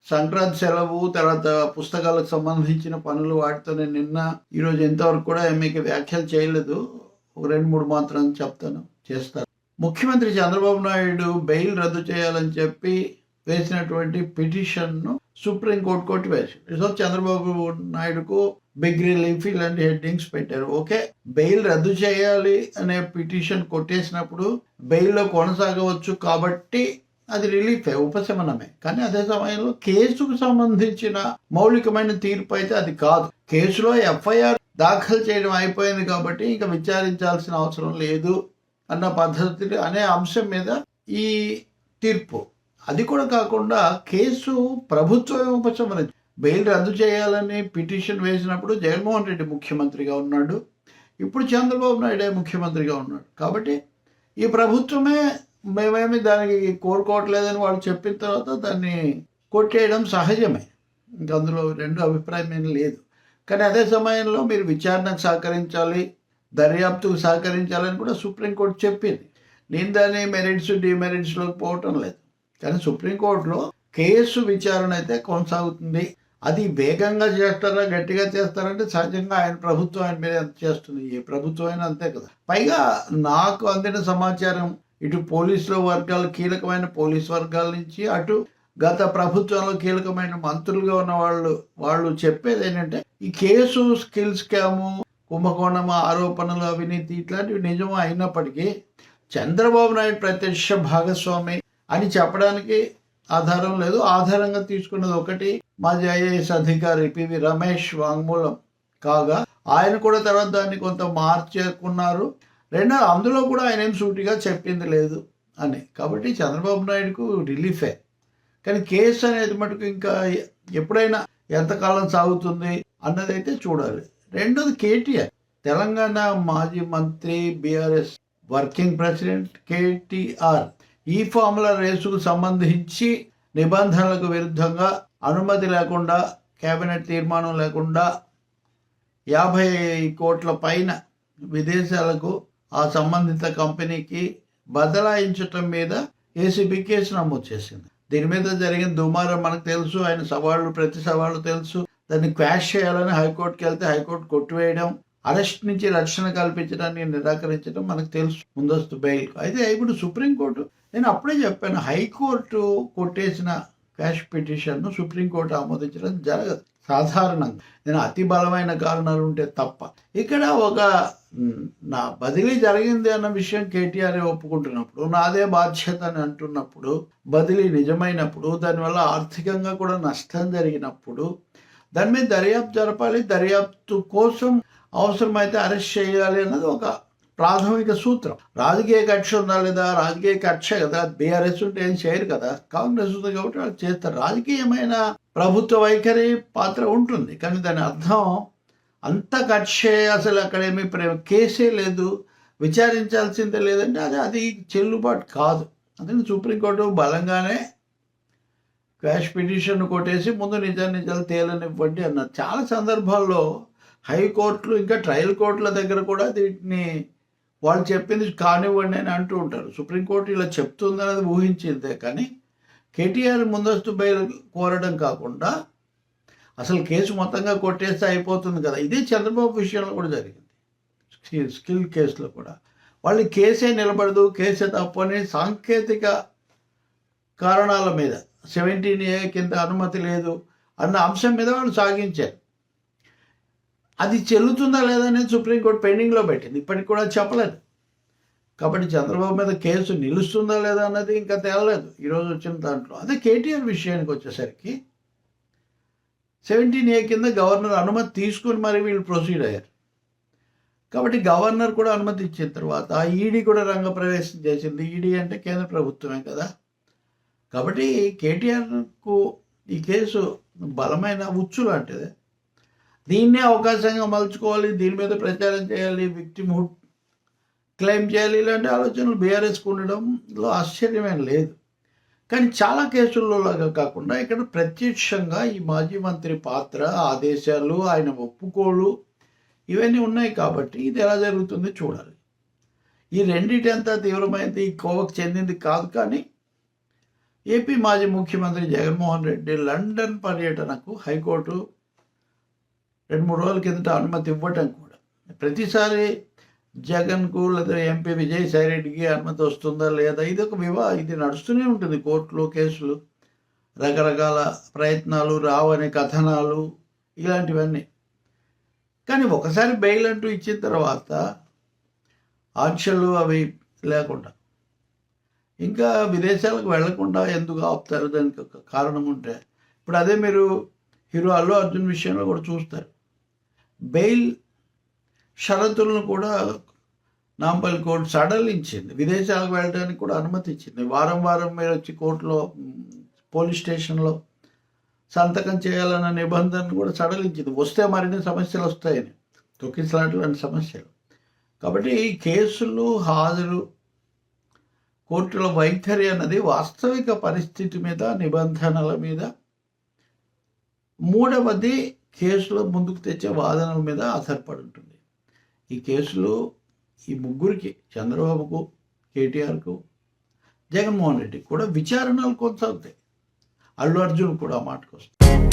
సంక్రాంతి సెలవు, తర్వాత పుస్తకాలకు సంబంధించిన పనులు వాటితోనే ఈరోజు ఎంతవరకు కూడా మీకు వ్యాఖ్యలు చేయలేదు. ఒక 2-3 మాత్రం చెప్తాను, చేస్తాను. ముఖ్యమంత్రి చంద్రబాబు నాయుడు బెయిల్ రద్దు చేయాలని చెప్పి వేసినటువంటి పిటిషన్ను సుప్రీంకోర్టు కొట్టివేసింది. సో చంద్రబాబు నాయుడుకు బిగ్ రిలీఫ్ ఇలాంటి హెడ్డింగ్స్ పెట్టారు. ఓకే, బెయిల్ రద్దు చేయాలి అనే పిటిషన్ కొట్టేసినప్పుడు బెయిల్లో కొనసాగవచ్చు కాబట్టి అది రిలీఫే, ఉపశమనమే. కానీ అదే సమయంలో కేసుకు సంబంధించిన మౌలికమైన తీర్పు అయితే అది కాదు. కేసులో ఎఫ్ఐఆర్ దాఖలు చేయడం అయిపోయింది కాబట్టి ఇంకా విచారించాల్సిన అవసరం లేదు అన్న పద్ధతి అనే అంశం మీద ఈ తీర్పు. అది కూడా కాకుండా కేసు ప్రభుత్వం ఉపశమనం, బెయిల్ రద్దు చేయాలని పిటిషన్ వేసినప్పుడు జగన్మోహన్ రెడ్డి ముఖ్యమంత్రిగా ఉన్నాడు, ఇప్పుడు చంద్రబాబు నాయుడే ముఖ్యమంత్రిగా ఉన్నాడు. కాబట్టి ఈ ప్రభుత్వమే మేమేమి దానికి కోరుకోవట్లేదని వాళ్ళు చెప్పిన తర్వాత దాన్ని కొట్టేయడం సహజమే, ఇంకా అందులో రెండు అభిప్రాయం ఏం లేదు. కానీ అదే సమయంలో మీరు విచారణకు సహకరించాలి, దర్యాప్తుకు సహకరించాలని కూడా సుప్రీంకోర్టు చెప్పింది. నేను దాని మెరిట్స్ డిమెరిట్స్లోకి పోవటం లేదు. కానీ సుప్రీంకోర్టులో కేసు విచారణ అయితే కొనసాగుతుంది. అది వేగంగా చేస్తారా గట్టిగా చేస్తారంటే సహజంగా ఆయన ప్రభుత్వం ఆయన మీద ఎంత చేస్తుంది, ఏ ప్రభుత్వం అయినా అంతే కదా. పైగా నాకు అందిన సమాచారం ఇటు పోలీసుల వర్గాలు, కీలకమైన పోలీస్ వర్గాల నుంచి, అటు గత ప్రభుత్వంలో కీలకమైన మంత్రులుగా ఉన్న వాళ్ళు చెప్పేది ఏంటంటే ఈ కేసు స్కిల్ స్కాము, కుంభకోణము, ఆరోపణలు, అవినీతి ఇట్లాంటివి నిజం అయినప్పటికీ చంద్రబాబు నాయుడు ప్రత్యక్ష భాగస్వామి అని చెప్పడానికి ఆధారం లేదు. ఆధారంగా తీసుకున్నది ఒకటి మాజీ ఐఏఎస్ అధికారి పివి రమేష్ వాంగ్మూలం కాగా ఆయన కూడా తర్వాత దాన్ని కొంత మార్చుకున్నారు. రెండో అందులో కూడా ఆయన ఏం సూటిగా చెప్పింది లేదు అని. కాబట్టి చంద్రబాబు నాయుడుకు రిలీఫే. కానీ కేసు అనేది మటుకు ఇంకా ఎప్పుడైనా ఎంతకాలం సాగుతుంది అన్నదైతే చూడాలి. రెండోది కేటీఆర్, తెలంగాణ మాజీ మంత్రి, బీఆర్ఎస్ వర్కింగ్ ప్రెసిడెంట్ కేటీఆర్ ఈ ఫార్ములా రేసుకు సంబంధించి నిబంధనలకు విరుద్ధంగా అనుమతి లేకుండా, కేబినెట్ తీర్మానం లేకుండా 50 కోట్ల పైన విదేశాలకు ఆ సంబంధిత కంపెనీకి బదలాయించటం మీద ఏసీబీ కేసు నమోదు చేసింది. దీని మీద జరిగిన దుమారం మనకు తెలుసు, ఆయన ప్రతి సవాళ్ళు తెలుసు. దాన్ని క్వాష్ చేయాలని హైకోర్టుకి వెళ్తే హైకోర్టు కొట్టివేయడం, అరెస్ట్ నుంచి రక్షణ కల్పించడాన్ని నిరాకరించడం మనకు తెలుసు, ముందస్తు బెయిల్. అయితే ఇప్పుడు సుప్రీంకోర్టు, నేను అప్పుడే చెప్పాను, హైకోర్టు కొట్టేసిన క్వాష్ పిటిషన్ను సుప్రీంకోర్టు ఆమోదించడం జరగదు సాధారణంగా. నేను అతి బలమైన కారణాలు ఉంటే తప్ప. ఇక్కడ నా బదిలీ జరిగింది అన్న విషయం కేటీఆర్ ఒప్పుకుంటున్నప్పుడు, నాదే బాధ్యత అని అంటున్నప్పుడు, బదిలీ నిజమైనప్పుడు, దానివల్ల ఆర్థికంగా కూడా నష్టం జరిగినప్పుడు దాని మీద దర్యాప్తు జరపాలి. దర్యాప్తు కోసం అవసరమైతే అరెస్ట్ చేయాలి అన్నది ఒక ప్రాథమిక సూత్రం. రాజకీయ కక్ష ఉందా లేదా, రాజకీయ కక్ష కదా, బీఆర్ఎస్ ఉంటే ఏం చేయరు కదా, కాంగ్రెస్ ఉంది కాబట్టి వాళ్ళు చేస్తారు. రాజకీయమైన ప్రభుత్వ వైఖరి పాత్ర ఉంటుంది, కానీ దాని అర్థం అంత కక్షే, అసలు అక్కడేమీ కేసే లేదు, విచారించాల్సిందే లేదంటే అది చెల్లుబాటు కాదు. అందుకని సుప్రీంకోర్టు బలంగానే క్వాష్ పిటిషన్ కొట్టేసి ముందు నిజాలు తేలనివ్వండి అన్నారు. చాలా సందర్భాల్లో హైకోర్టులు ఇంకా ట్రయల్ కోర్టుల దగ్గర కూడా వీటిని వాళ్ళు చెప్పింది కానివ్వండి అని అంటూ ఉంటారు. సుప్రీంకోర్టు ఇలా చెప్తుందన్నది ఊహించిందే. కానీ కేటీఆర్ ముందస్తు బెయిల్ కోరడం కాకుండా అసలు కేసు మొత్తంగా కొట్టేస్తే అయిపోతుంది కదా. ఇదే చంద్రబాబు విషయంలో కూడా జరిగింది. స్కిల్ కేసులో కూడా వాళ్ళు కేసే నిలబడదు, కేసే తప్పు అని సాంకేతిక కారణాల మీద 17A కింద అనుమతి లేదు అన్న అంశం మీద వాళ్ళు సాగించారు. అది చెల్లుతుందా లేదా అనేది సుప్రీంకోర్టు పెండింగ్లో పెట్టింది, ఇప్పటికి కూడా చెప్పలేదు. కాబట్టి చంద్రబాబు మీద కేసు నిలుస్తుందా లేదా అన్నది ఇంకా తేలలేదు ఈరోజు వచ్చిన దాంట్లో. అదే కేటీఆర్ విషయానికి వచ్చేసరికి 17A కింద గవర్నర్ అనుమతి తీసుకుని మరి వీళ్ళు ప్రొసీడ్ అయ్యారు. కాబట్టి గవర్నర్ కూడా అనుమతి ఇచ్చిన తర్వాత ఈడీ కూడా రంగప్రవేశం చేసింది. ఈడీ అంటే కేంద్ర ప్రభుత్వమే కదా. కాబట్టి కేటీఆర్కు ఈ కేసు బలమైన ఉచ్చు లాంటిది. దీన్నే అవకాశంగా మలుచుకోవాలి, దీని మీద ప్రచారం చేయాలి, విక్టిమ్హుడ్ క్లెయిమ్ చేయాలి, ఇలాంటి ఆలోచనలు బీఆర్ఎస్కి ఉండడంలో ఆశ్చర్యమేం లేదు. కానీ చాలా కేసుల్లో లాగా కాకుండా ఇక్కడ ప్రత్యక్షంగా ఈ మాజీ మంత్రి పాత్ర, ఆదేశాలు, ఆయన ఒప్పుకోలు ఇవన్నీ ఉన్నాయి. కాబట్టి ఇది ఎలా జరుగుతుంది చూడాలి. ఈ రెండింటి అంతా తీవ్రమైనది, ఈ కోవకు చెందింది కాదు. కానీ ఏపీ మాజీ ముఖ్యమంత్రి జగన్మోహన్ రెడ్డి లండన్ పర్యటనకు హైకోర్టు 2-3 రోజుల కిందట అనుమతి ఇవ్వటం కూడా ప్రతిసారి జగన్కు లేదా ఎంపీ విజయసాయి రెడ్డికి అనుమతి వస్తుందా లేదా ఇది నడుస్తూనే ఉంటుంది. కోర్టులో కేసులు, రకరకాల ప్రయత్నాలు, రావని కథనాలు, ఇలాంటివన్నీ. కానీ ఒకసారి బెయిల్ అంటూ ఇచ్చిన తర్వాత ఆంక్షలు అవి లేకుండా ఇంకా విదేశాలకు వెళ్లకుండా ఎందుకు ఆపుతారు? దానికి ఒక కారణం ఉంటే ఇప్పుడు అదే మీరు హీరో అల్లు అర్జున్ విషయంలో కూడా చూస్తారు. బెయిల్ షరతులను కూడా నాంపల్లి కోర్టు సడలించింది. విదేశాలకు వెళ్ళడానికి కూడా అనుమతి ఇచ్చింది. వారం మీరు వచ్చి కోర్టులో పోలీస్ స్టేషన్లో సంతకం చేయాలన్న నిబంధనను కూడా సడలించింది. వస్తే మరిన్ని సమస్యలు వస్తాయని, తొక్కిసలాంటి సమస్యలు. కాబట్టి ఈ కేసులు, హాజరు, కోర్టుల వైఖరి అన్నది వాస్తవిక పరిస్థితి మీద, నిబంధనల మీద, మూడవది కేసులో ముందుకు తెచ్చే వాదనల మీద ఆధారపడి ఉంటుంది. ఈ కేసులు ఈ ముగ్గురికి, చంద్రబాబుకు, కేటీఆర్కు, జగన్మోహన్ రెడ్డికి కూడా విచారణలు కొనసాగుతాయి. అల్లు అర్జున్ కూడా మాటకు వస్తాయి.